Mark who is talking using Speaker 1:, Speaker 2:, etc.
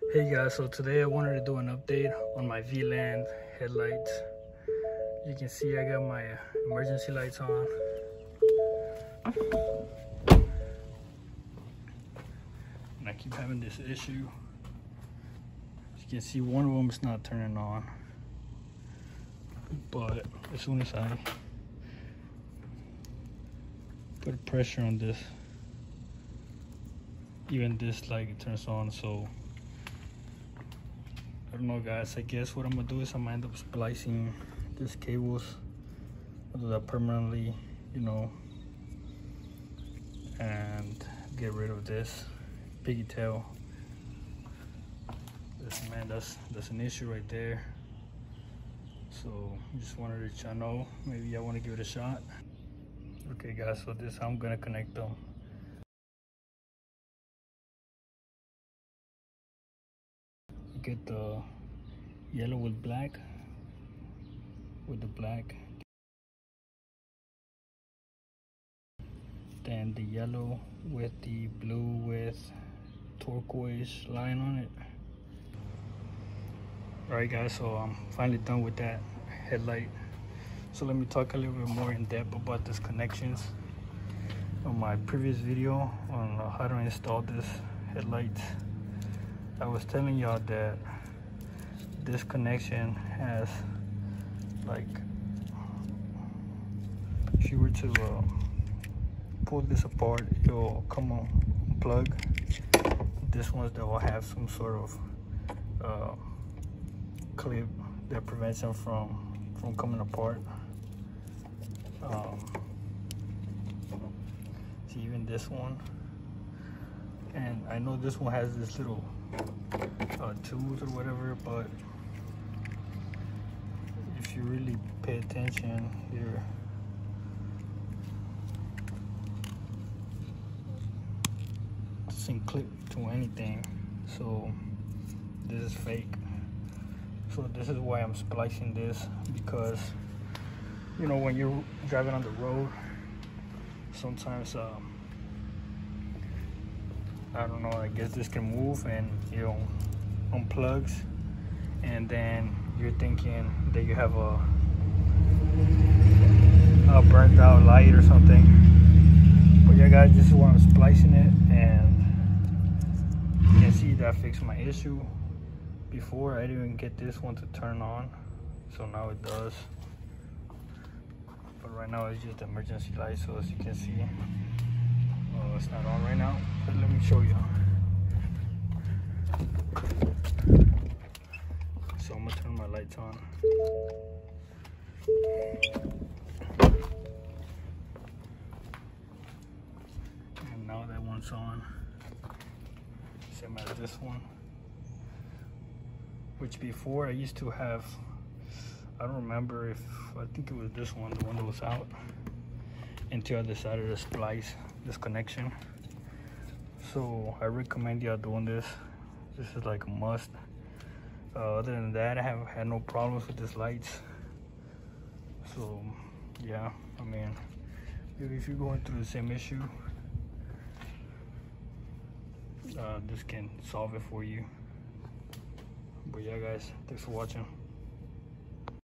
Speaker 1: Hey guys, so today I wanted to do an update on my Vland headlights. You can see I got my emergency lights on. And I keep having this issue. As you can see, one of them is not turning on. But as soon as I put pressure on this, even this light turns on. So I don't know guys, I guess what I'm gonna do is I'm gonna end up splicing these cables. I'll do that permanently, you know, and get rid of this piggy tail. That's an issue right there. So just wanted to let y'all know, maybe y'all want to give it a shot. Okay guys, so this I'm gonna connect them. Get the yellow with black, with the black, then the yellow with the blue with turquoise line on it. Alright guys, so I'm finally done with that headlight. So let me talk a little bit more in depth about these connections. On my previous video on how to install this headlight, I was telling y'all that this connection has, like, if you were to pull this apart, it'll come on plug. This one that will have some sort of clip that prevents them from coming apart. See, even this one, and I know this one has this little tools or whatever, but if you really pay attention here, it doesn't clip to anything, so this is fake. So this is why I'm splicing this, because you know, when you're driving on the road, sometimes I don't know, I guess this can move and, you know, unplugs, and then you're thinking that you have a burnt out light or something. But yeah guys, this is why I'm splicing it, and you can see that I fixed my issue. Before I didn't even get this one to turn on, so now it does. But right now it's just emergency light, so as you can see, it's not on right now, but let me show you. So I'm gonna turn my lights on. And now that one's on, same as this one. Which before I used to have, I don't remember if, I think it was this one, the one that was out, until I decided to splice this connection. So I recommend y'all doing this. This is like a must. Other than that, I have had no problems with these lights. So yeah, I mean, if you're going through the same issue, this can solve it for you. But yeah guys, thanks for watching.